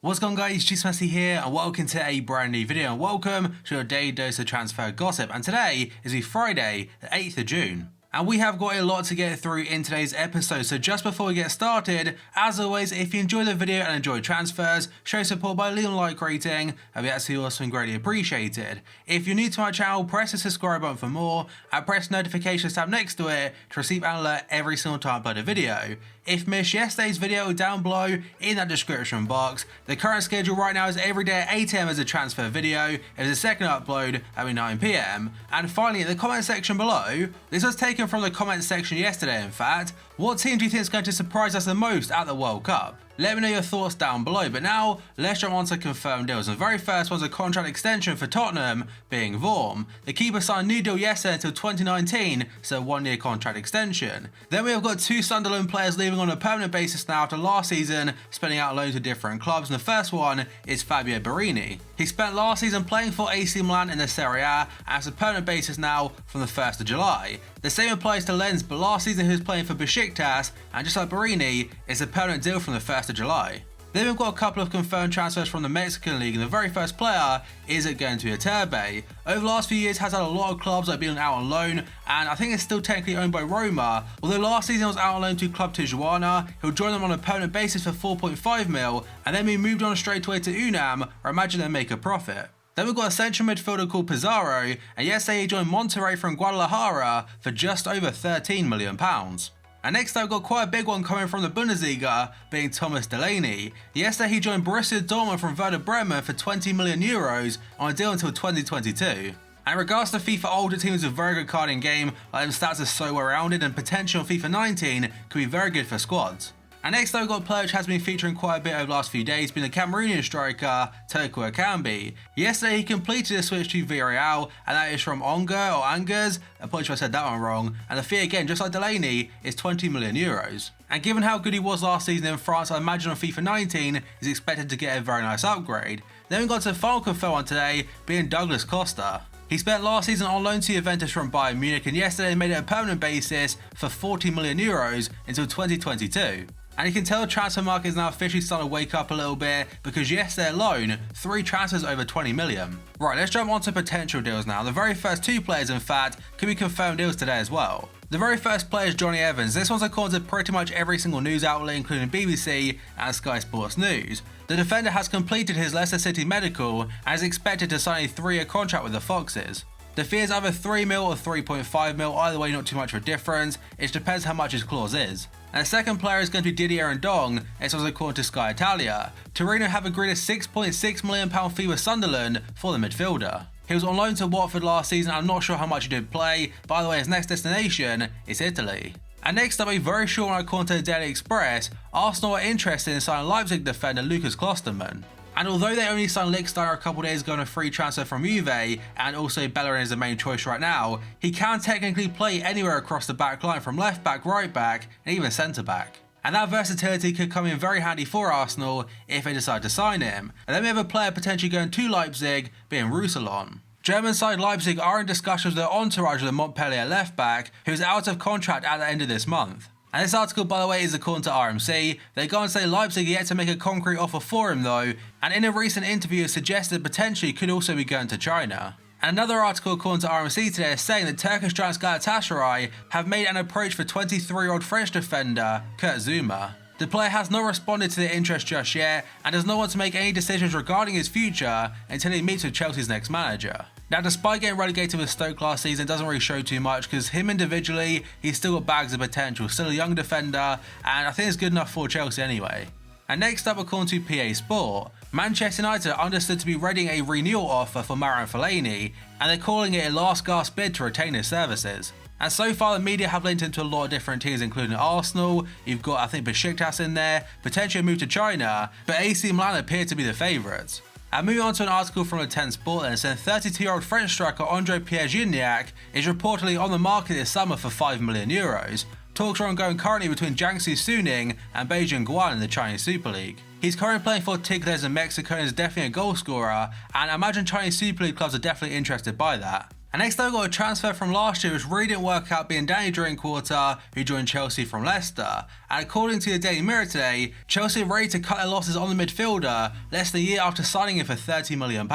What's going on, guys? G-Smassy here and welcome to a brand new video and welcome to your daily dose of transfer gossip. And today is the Friday, the 8th of June. And we have got a lot to get through in today's episode, so just before we get started, as always, if you enjoy the video and enjoy transfers, show support by leaving a like rating, and we actually also greatly appreciated. If you're new to my channel, press the subscribe button for more, and press the notifications tab next to it to receive an alert every single time I upload a video. If you missed yesterday's video, down below in that description box. The current schedule right now is every day at 8 AM as a transfer video, there's a second upload at 9 PM. And finally, in the comment section below, this was taken from the comment section yesterday in fact, what team do you think is going to surprise us the most at the World Cup? Let me know your thoughts down below, but now let's jump on to confirmed deals. And the very first one's a contract extension for Tottenham, being Vorm. The keeper signed a new deal yesterday until 2019, so a 1-year contract extension. Then we have got two Sunderland players leaving on a permanent basis now after last season, spending out loans to different clubs, and the first one is Fabio Borini. He spent last season playing for AC Milan in the Serie A, and has a permanent basis now from the 1st of July. The same applies to Lenz, but last season he was playing for Besiktas, and just like Borini, it's a permanent deal from the 1st of July. Then we've got a couple of confirmed transfers from the Mexican League, and the very first player is going to be Iturbe. Over the last few years has had a lot of clubs that have been out on loan, and I think it's still technically owned by Roma. Although last season was out on loan to Club Tijuana, he'll join them on a permanent basis for 4.5 mil, and then be moved on straight away to UNAM, or imagine they'll make a profit. Then we've got a central midfielder called Pizarro, and yesterday he joined Monterrey from Guadalajara for just over £13 million. And next up, we've got quite a big one coming from the Bundesliga, being Thomas Delaney. Yesterday he joined Borussia Dortmund from Werder Bremen for €20 million on a deal until 2022. And in regards to FIFA older teams with very good card in game, like them stats are so well rounded and potential on FIFA 19 could be very good for squads. And next up, we've got a player which has been featuring quite a bit over the last few days, being the Cameroonian striker, Toko Ekambi. Yesterday he completed a switch to Villarreal, and that is from Onga or Angers, apologies if I said that one wrong, and the fee again, just like Delaney, is €20 million. And given how good he was last season in France, I imagine on FIFA 19 he's expected to get a very nice upgrade. Then we got to the final confirmed one today, being Douglas Costa. He spent last season on loan to Juventus from Bayern Munich, and yesterday made it a permanent basis for €40 million until 2022. And you can tell the transfer market is now officially starting to wake up a little bit, because yesterday alone, 3 transfers over 20 million. Right, let's jump on to potential deals now. The very first 2 players, in fact, could be confirmed deals today as well. The very first player is Johnny Evans. This one's according to pretty much every single news outlet, including BBC and Sky Sports News. The defender has completed his Leicester City medical and is expected to sign a 3-year contract with the Foxes. The fee is either 3 mil or 3.5 mil, either way not too much of a difference, it depends how much his clause is. And the second player is going to be Didier Ndong, this was according to Sky Italia. Torino have agreed a £6.6 million fee with Sunderland for the midfielder. He was on loan to Watford last season, I'm not sure how much he did play, by the way his next destination is Italy. And next up, a very short one according to the Daily Express, Arsenal are interested in signing Leipzig defender Lucas Klostermann. And although they only signed Lichtsteiner a couple days ago on a free transfer from Juve, and also Bellerin is the main choice right now, he can technically play anywhere across the back line from left back, right back, and even centre back. And that versatility could come in very handy for Arsenal if they decide to sign him. And then we have a player potentially going to Leipzig, being Roussillon. German side Leipzig are in discussions with their entourage of the Montpellier left back, who is out of contract at the end of this month. And this article, by the way, is according to RMC. They go on to say Leipzig are yet to make a concrete offer for him though, and in a recent interview suggested potentially could also be going to China. And another article according to RMC today is saying that Turkish giants Galatasaray have made an approach for 23-year-old French defender Kurt Zouma. The player has not responded to their interest just yet, and does not want to make any decisions regarding his future until he meets with Chelsea's next manager. Now, despite getting relegated with Stoke last season, it doesn't really show too much, because him individually, he's still got bags of potential, still a young defender, and I think it's good enough for Chelsea anyway. And next up, according to PA Sport, Manchester United are understood to be readying a renewal offer for Marouane Fellaini, and they're calling it a last gasp bid to retain his services. And so far the media have linked him to a lot of different teams, including Arsenal, you've got I think Besiktas in there, potentially a move to China, but AC Milan appear to be the favourites. And moving on to an article from the 10 Sport then, saying 32-year-old French striker Andre Pierre Gignac is reportedly on the market this summer for €5 million. Talks are ongoing currently between Jiangsu Suning and Beijing Guan in the Chinese Super League. He's currently playing for Tigres in Mexico and is definitely a goal scorer, and I imagine Chinese Super League clubs are definitely interested by that. And next up, we've got a transfer from last year which really didn't work out, being Danny Drinkwater, who joined Chelsea from Leicester. And according to the Daily Mirror today, Chelsea are ready to cut their losses on the midfielder less than a year after signing him for £30 million.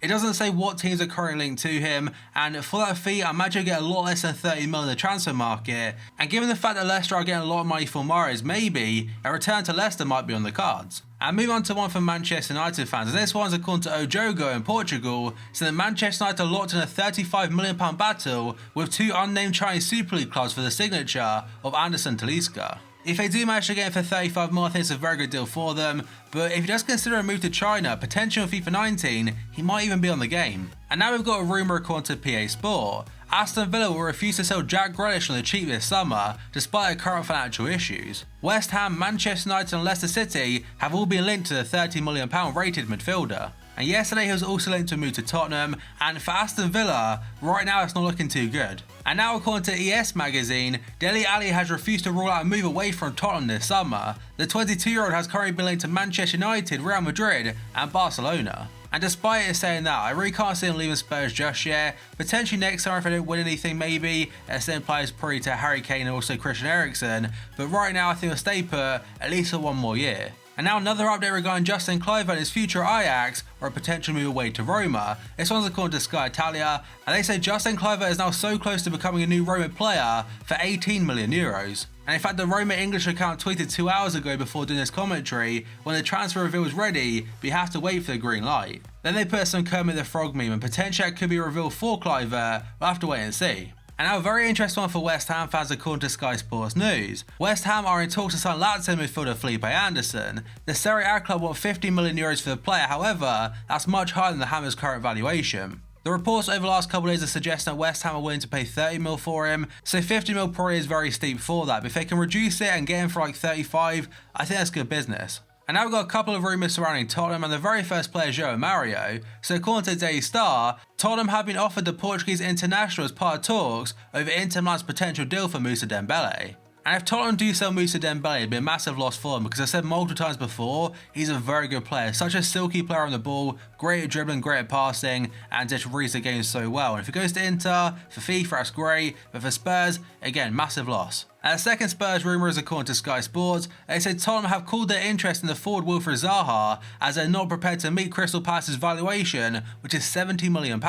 It doesn't say what teams are currently linked to him, and for that fee, I imagine he'll get a lot less than £30 million in the transfer market. And given the fact that Leicester are getting a lot of money for Mahrez, maybe a return to Leicester might be on the cards. And move on to one for Manchester United fans, and this one's according to Ojogo in Portugal, saying that Manchester United are locked in a £35 million battle with two unnamed Chinese Super League clubs for the signature of Anderson Talisca. If they do manage to get him for £35 million, I think it's a very good deal for them, but if he does consider a move to China, potentially on FIFA 19, he might even be on the game. And now we've got a rumour according to PA Sport. Aston Villa will refuse to sell Jack Grealish on the cheap this summer, despite their current financial issues. West Ham, Manchester United and Leicester City have all been linked to the £30 million rated midfielder. And yesterday he was also linked to a move to Tottenham, and for Aston Villa, right now it's not looking too good. And now according to ES magazine, Dele Alli has refused to rule out a move away from Tottenham this summer. The 22-year-old has currently been linked to Manchester United, Real Madrid and Barcelona. And despite it saying that, I really can't see him leaving Spurs just yet. Potentially next summer if they don't win anything, maybe. Same players probably to Harry Kane and also Christian Eriksen. But right now I think he'll stay put at least for one more year. And now another update regarding Justin Kluivert and his future at Ajax, or a potential move away to Roma. This one's according to Sky Italia, and they say Justin Kluivert is now so close to becoming a new Roma player for €18 million. And in fact, the Roma English account tweeted 2 hours ago before doing this commentary, when the transfer reveal was ready, but you have to wait for the green light. Then they put some Kermit the Frog meme, and potentially it could be revealed for Kluivert. We'll have to wait and see. And now a very interesting one for West Ham fans according to Sky Sports News. West Ham are in talks to sign Lazio midfielder Felipe Anderson. The Serie A club want €50 million for the player, however, that's much higher than the Hammers' current valuation. The reports over the last couple of days are suggesting that West Ham are willing to pay $30 million for him, so $50 million probably is very steep for that, but if they can reduce it and get him for like 35, I think that's good business. And now we've got a couple of rumours surrounding Tottenham, and the very first player is João Mario. So according to Daily Star, Tottenham have been offered the Portuguese international as part of talks over Inter Milan's potential deal for Moussa Dembele. And if Tottenham do sell Moussa Dembele, it'd be a massive loss for him, because I've said multiple times before, he's a very good player. Such a silky player on the ball, great at dribbling, great at passing, and just reads the game so well. And if it goes to Inter, for FIFA, that's great, but for Spurs, again, massive loss. And the second Spurs rumour is according to Sky Sports. They said Tottenham have called their interest in the forward Wilfried Zaha, as they're not prepared to meet Crystal Palace's valuation, which is £70 million.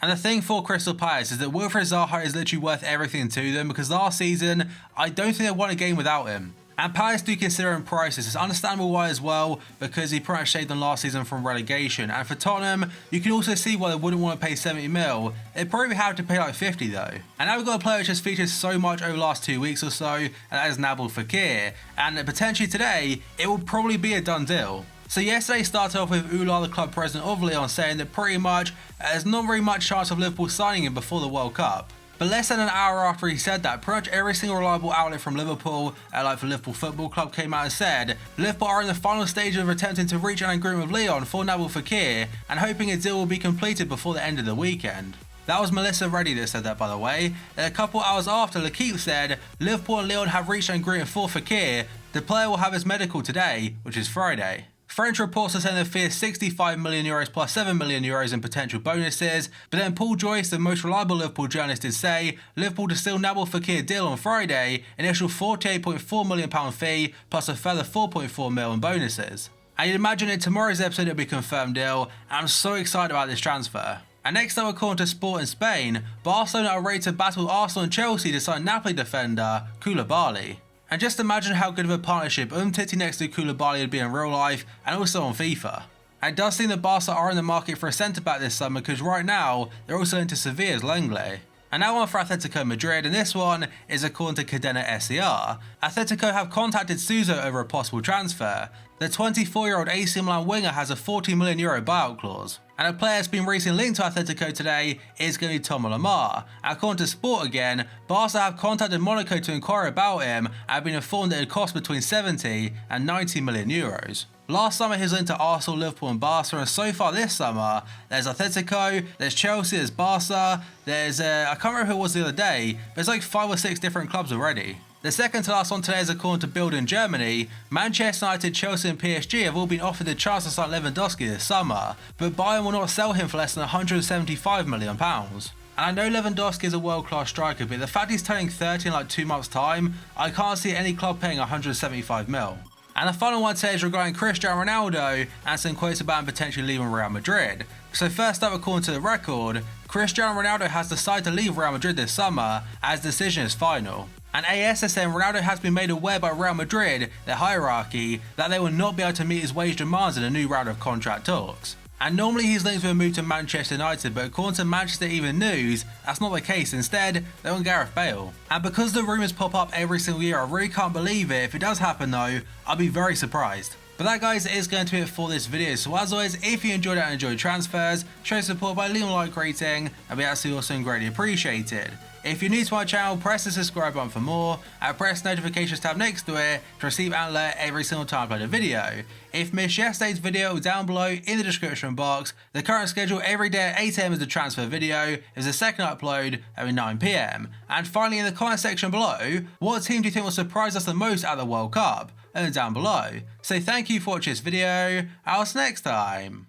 And the thing for Crystal Palace is that Wilfried Zaha is literally worth everything to them, because last season, I don't think they won a game without him. And Palace do consider him priceless. It's understandable why as well, because he pretty much saved them last season from relegation. And for Tottenham, you can also see why they wouldn't want to pay 70 mil. They'd probably have to pay like 50 though. And now we've got a player which has featured so much over the last 2 weeks or so, and that is Nabil Fekir. And potentially today, it will probably be a done deal. So yesterday started off with Ula, the club president of Lyon, saying that pretty much there's not very much chance of Liverpool signing him before the World Cup. But less than an hour after he said that, pretty much every single reliable outlet from Liverpool, like the Liverpool Football Club, came out and said Liverpool are in the final stage of attempting to reach an agreement with Lyon for Nabil Fekir and hoping a deal will be completed before the end of the weekend. That was Melissa Reddy that said that, by the way. Then a couple hours after, L'Equipe said Liverpool and Lyon have reached an agreement for Fekir. The player will have his medical today, which is Friday. French reports are saying they fear €65 million plus €7 million in potential bonuses, but then Paul Joyce, the most reliable Liverpool journalist, did say Liverpool to still Nabil Fekir deal on Friday, initial £48.4 million fee plus a further £4.4 million in bonuses. And you'd imagine in tomorrow's episode it'll be a confirmed deal, and I'm so excited about this transfer. And next up, according to Sport in Spain, Barcelona are ready to battle Arsenal and Chelsea to sign Napoli defender Koulibaly. And just imagine how good of a partnership Umtiti next to Koulibaly would be in real life and also on FIFA. And it does seem that Barca are in the market for a centre-back this summer, because right now they're also into Sevilla's Lenglet. And now one for Atletico Madrid, and this one is according to Cadena SER. Atletico have contacted Suso over a possible transfer. The 24-year-old AC Milan winger has a €40 million buyout clause. And a player that's been recently linked to Atletico today is going to be Thomas Lemar. And according to Sport again, Barca have contacted Monaco to inquire about him and have been informed that it would cost between 70 and €90 million. Last summer he was linked to Arsenal, Liverpool and Barca, and so far this summer, there's Atletico, there's Chelsea, there's Barca, there's, I can't remember who it was the other day, but there's like 5 or 6 different clubs already. The second to last one today is according to Bild in Germany. Manchester United, Chelsea and PSG have all been offered the chance to sign Lewandowski this summer, but Bayern will not sell him for less than £175 million. And I know Lewandowski is a world-class striker, but the fact he's turning 30 in like 2 months' time, I can't see any club paying 175 mil. And the final one today is regarding Cristiano Ronaldo and some quotes about him potentially leaving Real Madrid. So first up, according to the record, Cristiano Ronaldo has decided to leave Real Madrid this summer as the decision is final. And AS is saying Ronaldo has been made aware by Real Madrid, their hierarchy, that they will not be able to meet his wage demands in a new round of contract talks. And normally he's linked with a move to Manchester United, but according to Manchester Evening News, that's not the case. Instead, they want Gareth Bale. And because the rumours pop up every single year, I really can't believe it. If it does happen though, I'll be very surprised. But that, guys, is going to be it for this video. So as always, if you enjoyed it and enjoyed transfers, show support by leaving a like rating. That'd be absolutely awesome and greatly appreciated. If you're new to my channel, press the subscribe button for more and press the notifications tab next to it to receive an alert every single time I upload a video. If you missed yesterday's video, down below in the description box, the current schedule every day at 8 AM is the transfer video, is the second upload every 9 PM. And finally, in the comment section below, what team do you think will surprise us the most at the World Cup? And down below. So thank you for watching this video, I'll see you next time.